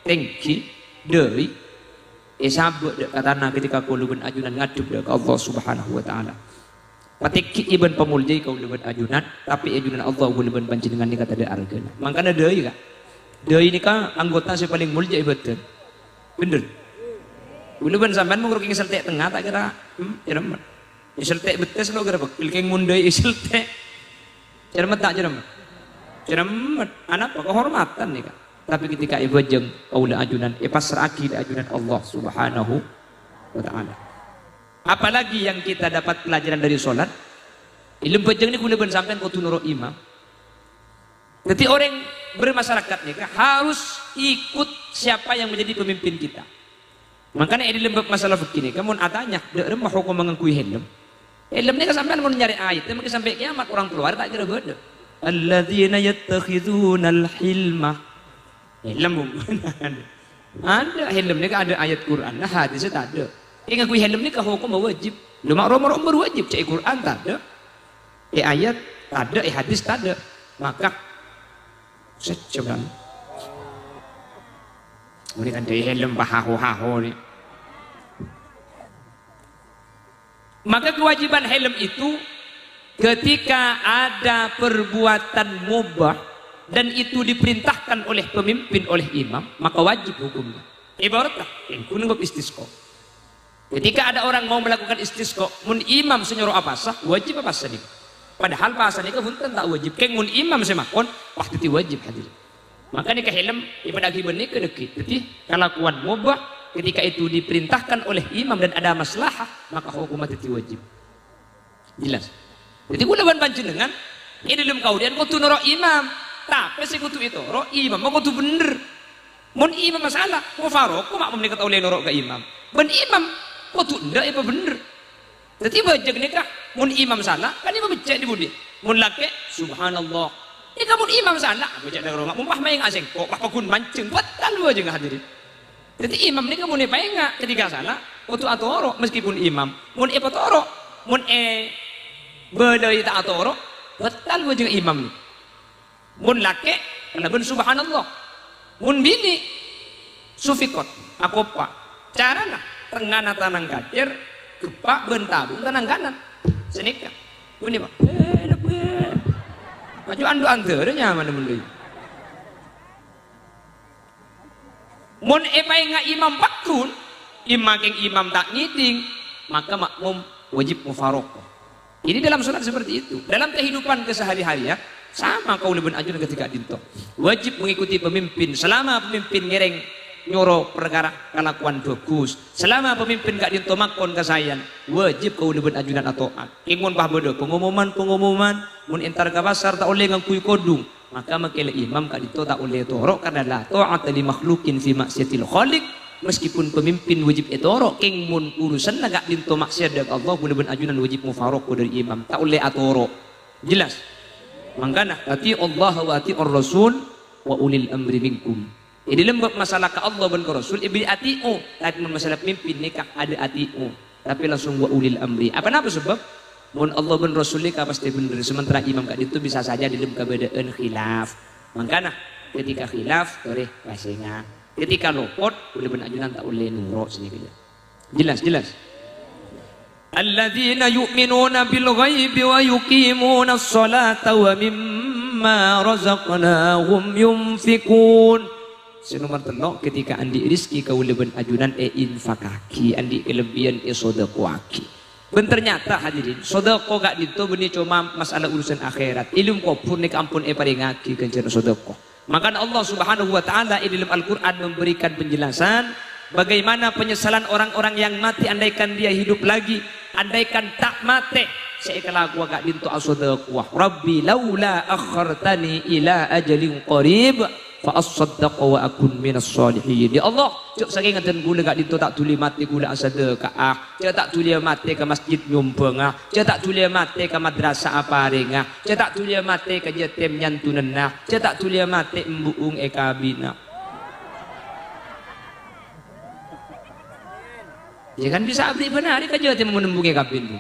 tinggi dari sabuk dek katana ketika kau ben ajunan ngadep ke Allah Subhanahu wa taala. Patiki iban pamuljai kau ben ajunan tapi ajunan Allah boleh ben panjenengan ni kata ada argana. Mangkana deui ka. Deui ni ka anggota sepaling mulia ibadah. Bener. Boleh ben sampean mengurung seltek tengah tak kira cermat. Seltek betes lo kira pilkeng mundai seltek cermat tak cermat anak kehormatan nih kan tapi ketika ibajeng kaula ajunan pasrah ajunan Allah Subhanahu wa taala apalagi yang kita dapat pelajaran dari sholat ilmu bajeng ini kuliah ben sampean kudu nurut imam jadi orang bermasyarakat nih kan harus ikut siapa yang menjadi pemimpin kita makanya ini lembab masalah begini kamu atanya remah hukum mengakui helm ilmu ini sampai mau nyari ayat, mungkin sampai kiamat orang keluar tak kira beda. Alladzina yattakhiduna al-hilma. Ilmu. Ada ilmu ini ada ayat Quran, nah hadisnya tak ada. Yang ngakui ilmu ini ke hukum wajib. Lu makrom berwajib, cek Quran tak ada. Ayat tak ada, hadis tak ada. Maka secoban. Ini kan dari ilmu pahaho-haho nih. Maka kewajiban helm itu ketika ada perbuatan mubah dan itu diperintahkan oleh pemimpin oleh imam maka wajib hukumnya. Ibaratnya kunung istisqa. Ketika ada orang mau melakukan istisqa, mun imam senyuruh apa sah wajib apa sah nih. Padahal bahasa nikah punten tak wajib. Keng mun imam semakon wah itu wajib hadir. Maka nikah helm ibadah gibon nikah deki. Jadi kelakuan mubah ketika itu diperintahkan oleh imam dan ada maslahah maka hukumat itu wajib jelas jadi gue leban panjenengan ini dalam kaudian kudu noro imam tapi sih kudu itu noro imam mau kudu bener mun imam masalah mau faroko mak menikah oleh noro ke imam ben imam kudu ndak apa bener jadi bajak nikah mun imam salah kan imam becek di budi mun laki subhanallah ini kamu imam salah becek dari rumah mumpah main asing kok pakun mancing batal aja nggak hadirin. Jadi imam ini kamu nih enggak ketika salah waktu atoro meskipun imam mun epatoro mun bedai tak atoro batal wajib imam mun laki laban subhanallah mun bini sufikot apa cara nah tengah tanang kacer kepak bentabung tanang kanan senikah ini pak maju andu antara nyaman menurut mun epai nga imam paktun imam tak ngiting maka makmum wajib mufaroqah. Ini dalam sholat seperti itu. Dalam kehidupan kesehari-hari ya sama kau lebih ajudan ketika dinto wajib mengikuti pemimpin selama pemimpin ngereng nyoro perkara kelakuan bagus selama pemimpin gak dinto makon kesayan wajib kau lebih ajudan atau ingun pah bodoh pengumuman mun entar ke pasar tak oleh ngakui kodung maka makele imam gak dinto tak oleh torok karena la ta'ata li makhlukin fi maksiatil khaliq meskipun pemimpin wajib etoro keng mun urusan gak dinto maksiat dak Allah boleh ben ajudan wajib mufarok dari imam tak oleh atoro jelas. Mangkana ati Allah wa ati ar-rasul wa ulil amri minkum. Di dalam masalah ke Allah dan ke Rasul ibi atiu, tapi masalah pemimpin nikah ada atiu, tapi langsung wa ulil amri. Apa sebab? Mun Allah dan Rasul nikah pasti benar. Sementara imam kat itu bisa saja di dalam keberadaan khilaf. Mangkana ketika khilaf boleh pasinga. Ketika lopot boleh ben ajunan tak boleh nurut sini jelas. الذين يؤمنون بالغيب ويقيمون الصلاة ومما رزقناهم ينفقون. Senomor telok ketika andi rizki kau leben ajunan infakaki andi kelebihan sodakoaki. Ben ternyata hadirin sodako gak dito benih cuma masalah urusan akhirat. Ilmu kau pun nek ampun paringaki kencer sodako. Maka Allah Subhanahu wa taala di dalam Al-Qur'an memberikan penjelasan bagaimana penyesalan orang-orang yang mati andaikan dia hidup lagi, andaikan tak mati seikala gua gak dintu asodaqwah rabbi laula akhartani ila ajalin qarib fa asaddaqa wa akun minas solihin. Ya Allah cuk saking ngeten gula gak dintu tak tuli mati gula asadaqah cuk tak tuli mati ke masjid nyumbengah cuk tak tuli mati ke madrasah aparengah cuk tak tuli mati ke yatim nyantunenah cuk tak tuli mati embuung ekabina. Ya kan bisa abdi benar ini kerja yang menembungi kabin itu.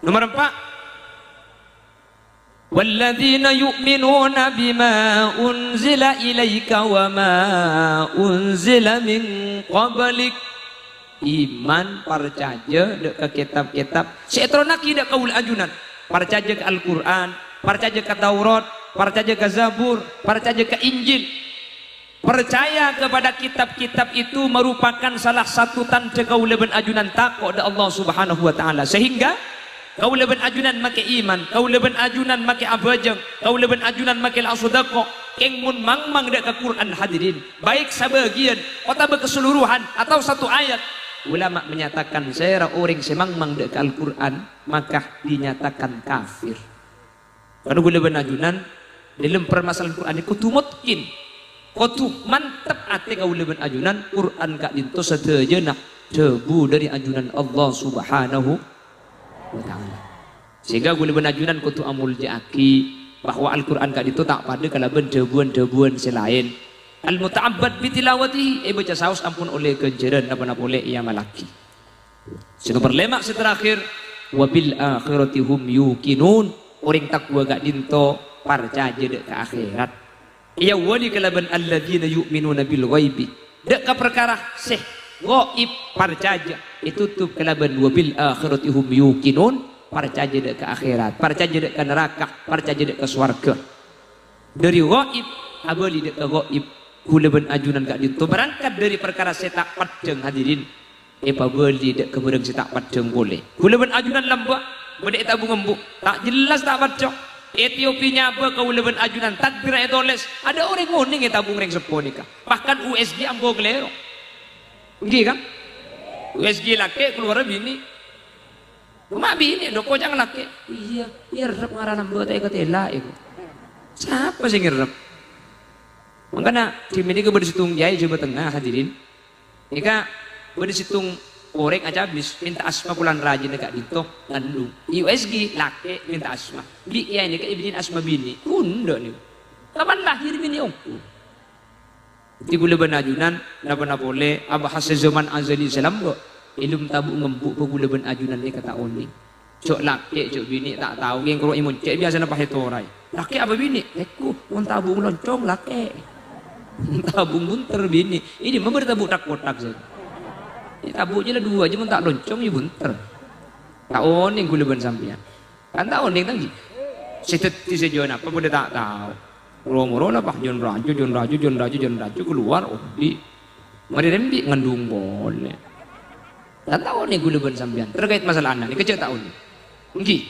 Nomor 4 walladzina yu'minuna bima unzila ilaika wa ma unzila min qablik iman percaya ke kitab-kitab seetronaki dak kaul ajunan percaya ke Al-Qur'an percaya ke Taurat percaya ke Zabur percaya ke Injil. Percaya kepada kitab-kitab itu merupakan salah satu tanda kau leben ajunan takwa kepada Allah Subhanahu wa taala sehingga kau leben ajunan make iman kau leben ajunan make abajang kau leben ajunan make al-sadaqah keng mun mangmang dak ke Quran hadirin baik sebagian atau keseluruhan atau satu ayat ulama menyatakan saya orang semangmang dak ke Al-Quran maka dinyatakan kafir karena gue leben ajunan dalam permasalahan Quran itu tumutkin kotu mantap ate kau leben ajunan Quran kak dinto setejenak debu dari ajunan Allah Subhanahu wa taala sehingga gue leben ajunan kotu amul jaki bahwa Al-Quran kak dinto tak pada kalaben debuan selain al-muta'abbad bitilawatihi baca saus ampun oleh kenceran apa boleh ia malaki sehingga berlemak seterakhir wabil akhirati hum yuqinun orang takwa kak dinto percaya dek ke akhirat. Ya wali kalaban alladzina yu'minuna bil ghaibi dak ka perkara seh ghaib percaya itu tuh kalaban wabil akhirati hum yuqinun percaya dak ke akhirat percaya dak ke neraka percaya dak ke surga dari ghaib abali dak ke ghaib kulaban ajunan gak ditu berangkat dari perkara setak padeng hadirin pabeli dak ke bereng setak padeng boleh kulaban ajunan lambak bedek tabung embuk tak jelas tak baca Etiopinya apa kau leban ajunan takbir etoles ada orang ngoning tabung reng seponika bahkan USG ambo glero nggih kan USG laki keluar bini rumah bini doko jangan laki iya irep ngaranam buat ketela itu siapa sih ngerep makanya di ini ke bersitung jaya Jawa Tengah hadirin ini kan bersitung orang aja habis minta asma pulang rajin dekat dito ngandung USG laki minta asma bi ya ini kayak bikin asma bini unda nih kapan lahir bini aku di gula benajunan napa boleh abah hasil zaman azali salam kok ilum tabu ngembuk ke gula benajunan ni kata oni cok laki cok bini tak tahu yang kalau imun cek biasa napa hetorai laki apa bini aku mun tabu loncong laki tabung bunter bini ini memberi tabuk tak kotak saja ini tabuknya lah dua aja mun tak loncong ya bunter tak oning gula ban sampian kan tak oning tanggi setet sejono apa boleh tak tahu muro-muro lah pak jon raju keluar oh di mari rembi ngandung boleh tak tahu nih gula ban sampian terkait masalah anak ini kecil tak oning nggih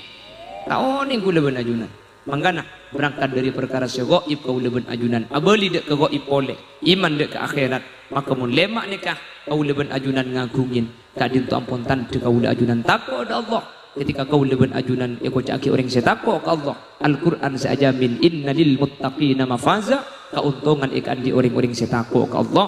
tak oning gula ban ajunan manggana berangkat dari perkara segoib kau leben ajunan abali dek ke goib oleh iman dek ke akhirat maka mun lemak nikah kau leben ajunan ngagungin tak dintu ampuntan dek kau ajunan takwa ada Allah ketika kau leben ajunan eko caki orang setakwa ke Allah Al-Quran seajamin innalil muttaqina mafaza keuntungan ikan di orang-orang setakwa ke Allah